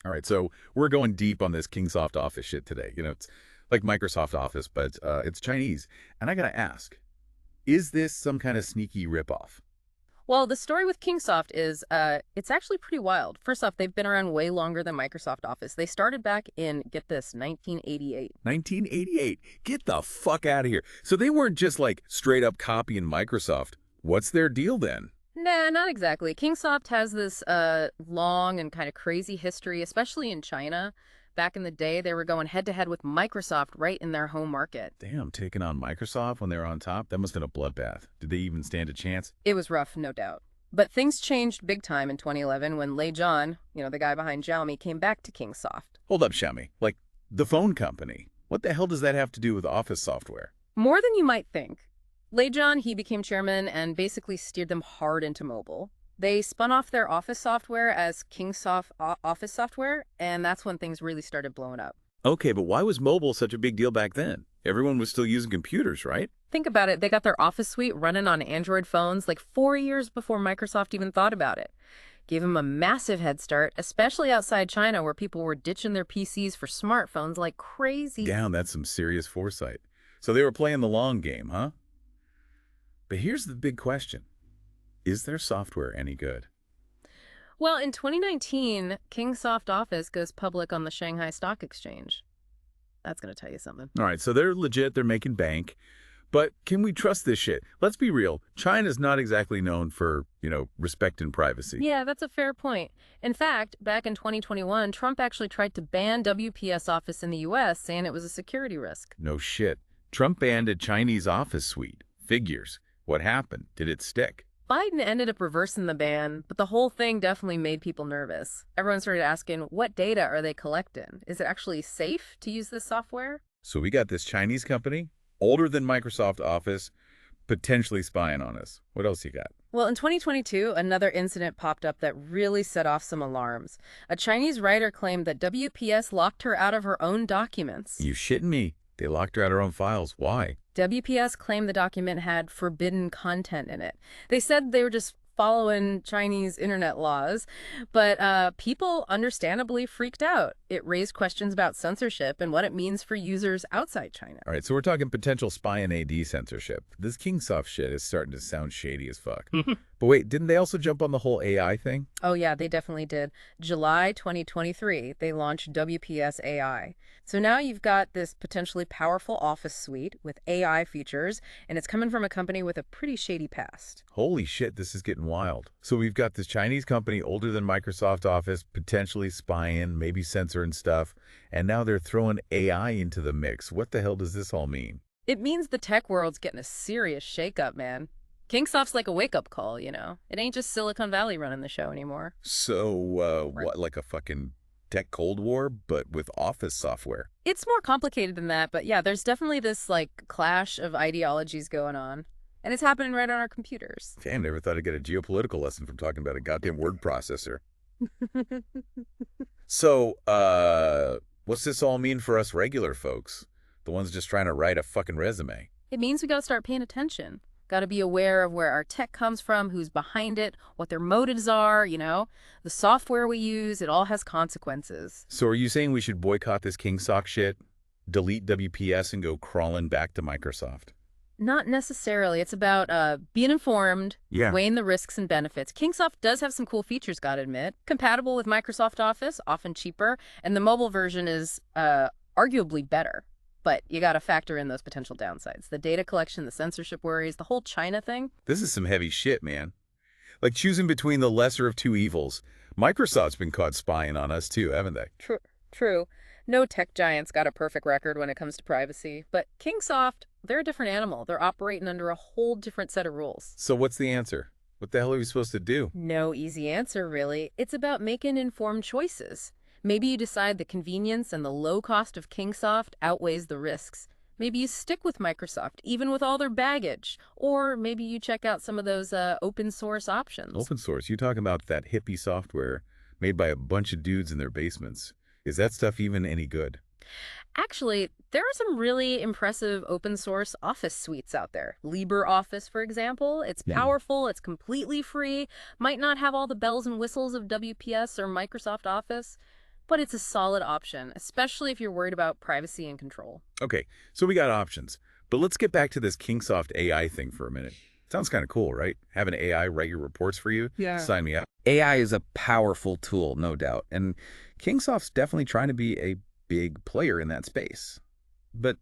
All right, so we're going deep on this Kingsoft Office shit today. It's like Microsoft Office, but it's Chinese. And I gotta ask, is this some kind of sneaky ripoff? Well, the story with Kingsoft is it's actually pretty wild. First off, they've been around way longer than Microsoft Office. They started back in, get this, 1988. 1988. Get the fuck out of here. So they weren't just like straight up copying Microsoft. What's their deal then? Nah, not exactly. Kingsoft has this long and kind of crazy history, especially in China. Back in the day, they were going head to head with Microsoft right in their home market. Damn, taking on Microsoft when they were on top? That must have been a bloodbath. Did they even stand a chance? It was rough, no doubt. But things changed big time in 2011 when Lei John, the guy behind Xiaomi, came back to Kingsoft. Hold up, Xiaomi. Like, the phone company. What the hell does that have to do with Office software? More than you might think. Lei John, he became chairman and basically steered them hard into mobile. They spun off their Office software as Kingsoft Office Software, and that's when things really started blowing up. Okay, but why was mobile such a big deal back then? Everyone was still using computers, right? Think about it, they got their Office suite running on Android phones like 4 years before Microsoft even thought about it. Gave them a massive head start, especially outside China where people were ditching their PCs for smartphones like crazy. Damn, that's some serious foresight. So they were playing the long game, huh? But here's the big question. Is their software any good? Well, in 2019, Kingsoft Office goes public on the Shanghai Stock Exchange. That's going to tell you something. All right, so they're legit, they're making bank. But can we trust this shit? Let's be real. China's not exactly known for, respect and privacy. Yeah, that's a fair point. In fact, back in 2021, Trump actually tried to ban WPS Office in the US, saying it was a security risk. No shit. Trump banned a Chinese office suite. Figures. What happened? Did it stick? Biden ended up reversing the ban, but the whole thing definitely made people nervous. Everyone started asking, what data are they collecting? Is it actually safe to use this software? So we got this Chinese company, older than Microsoft Office, potentially spying on us. What else you got? Well, in 2022, another incident popped up that really set off some alarms. A Chinese writer claimed that WPS locked her out of her own documents. You shitting me? They locked her out of her own files. Why? WPS claimed the document had forbidden content in it. They said they were just following Chinese internet laws, but people understandably freaked out. It raised questions about censorship and what it means for users outside China. All right, so we're talking potential spy and AD censorship. This Kingsoft shit is starting to sound shady as fuck. But wait, didn't they also jump on the whole AI thing? Oh yeah, they definitely did. July 2023, they launched WPS AI. So now you've got this potentially powerful Office suite with AI features, and it's coming from a company with a pretty shady past. Holy shit, this is getting wild. So we've got this Chinese company older than Microsoft Office, potentially spying, maybe censoring stuff, and now they're throwing AI into the mix. What the hell does this all mean? It means the tech world's getting a serious shakeup, man. Kingsoft's like a wake-up call, you know? It ain't just Silicon Valley running the show anymore. So, what, like a fucking tech Cold War, but with Office software? It's more complicated than that, but yeah, there's definitely this, clash of ideologies going on. And it's happening right on our computers. Damn, never thought I'd get a geopolitical lesson from talking about a goddamn word processor. So, what's this all mean for us regular folks? The ones just trying to write a fucking resume? It means we gotta start paying attention. Gotta be aware of where our tech comes from, who's behind it, what their motives are, The software we use, it all has consequences. So are you saying we should boycott this Kingsoft shit, delete WPS, and go crawling back to Microsoft? Not necessarily. It's about being informed, Yeah. weighing the risks and benefits. Kingsoft does have some cool features, gotta admit. Compatible with Microsoft Office, often cheaper, and the mobile version is arguably better. But you gotta factor in those potential downsides. The data collection, the censorship worries, the whole China thing. This is some heavy shit, man. Like choosing between the lesser of two evils. Microsoft's been caught spying on us too, haven't they? True. No tech giant's got a perfect record when it comes to privacy. But Kingsoft, they're a different animal. They're operating under a whole different set of rules. So what's the answer? What the hell are we supposed to do? No easy answer, really. It's about making informed choices. Maybe you decide the convenience and the low cost of Kingsoft outweighs the risks. Maybe you stick with Microsoft, even with all their baggage. Or maybe you check out some of those open source options. Open source. You talking about that hippie software made by a bunch of dudes in their basements. Is that stuff even any good? Actually, there are some really impressive open source Office suites out there. LibreOffice, for example. It's Yeah. powerful, it's completely free, might not have all the bells and whistles of WPS or Microsoft Office, but it's a solid option, especially if you're worried about privacy and control. Okay, so we got options. But let's get back to this Kingsoft AI thing for a minute. Sounds kind of cool, right? Have an AI write your reports for you? Yeah. Sign me up. AI is a powerful tool, no doubt, and Kingsoft's definitely trying to be a big player in that space. But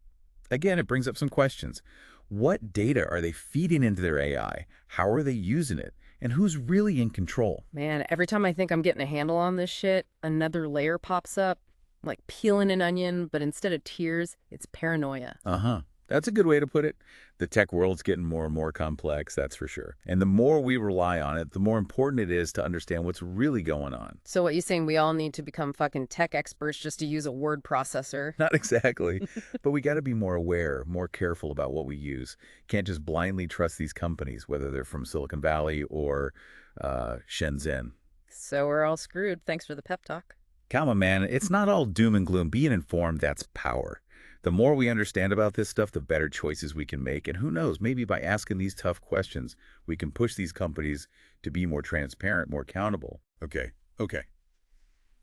again, it brings up some questions. What data are they feeding into their AI? How are they using it? And who's really in control? Man, every time I think I'm getting a handle on this shit, another layer pops up, like peeling an onion, but instead of tears, it's paranoia. Uh-huh. That's a good way to put it. The tech world's getting more and more complex, that's for sure. And the more we rely on it, the more important it is to understand what's really going on. So what you saying, we all need to become fucking tech experts just to use a word processor? Not exactly, but we got to be more aware, more careful about what we use. Can't just blindly trust these companies, whether they're from Silicon Valley or Shenzhen. So we're all screwed. Thanks for the pep talk. Come on, man. It's not all doom and gloom. Being informed, that's power. The more we understand about this stuff, the better choices we can make. And who knows, maybe by asking these tough questions, we can push these companies to be more transparent, more accountable. Okay.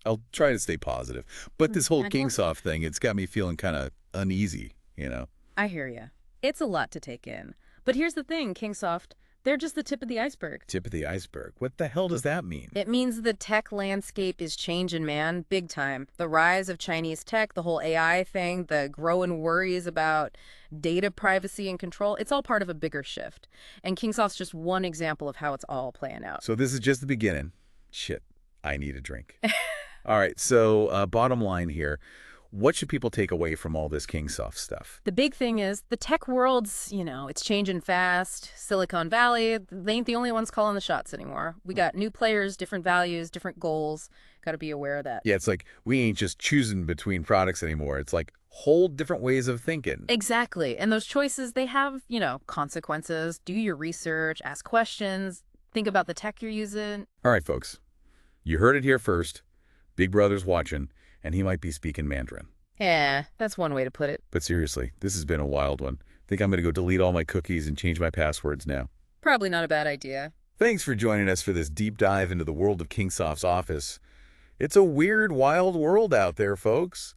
I'll try to stay positive. But this whole Kingsoft thing, it's got me feeling kind of uneasy, you know? I hear you. It's a lot to take in. But here's the thing, Kingsoft, they're just the tip of the iceberg. Tip of the iceberg. What the hell does that mean? It means the tech landscape is changing, man, big time. The rise of Chinese tech, the whole AI thing, the growing worries about data privacy and control, it's all part of a bigger shift. And Kingsoft's just one example of how it's all playing out. So this is just the beginning. Shit, I need a drink. All right, so bottom line here. What should people take away from all this Kingsoft stuff? The big thing is the tech world's, it's changing fast. Silicon Valley, they ain't the only ones calling the shots anymore. We got new players, different values, different goals. Got to be aware of that. Yeah, it's like we ain't just choosing between products anymore. It's like whole different ways of thinking. Exactly. And those choices, they have, consequences. Do your research, ask questions, think about the tech you're using. All right, folks. You heard it here first. Big Brother's watching, and he might be speaking Mandarin. Yeah, that's one way to put it. But seriously, this has been a wild one. Think I'm going to go delete all my cookies and change my passwords now. Probably not a bad idea. Thanks for joining us for this deep dive into the world of Kingsoft's Office. It's a weird, wild world out there, folks.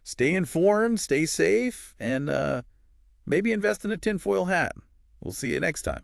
Stay informed, stay safe, and maybe invest in a tinfoil hat. We'll see you next time.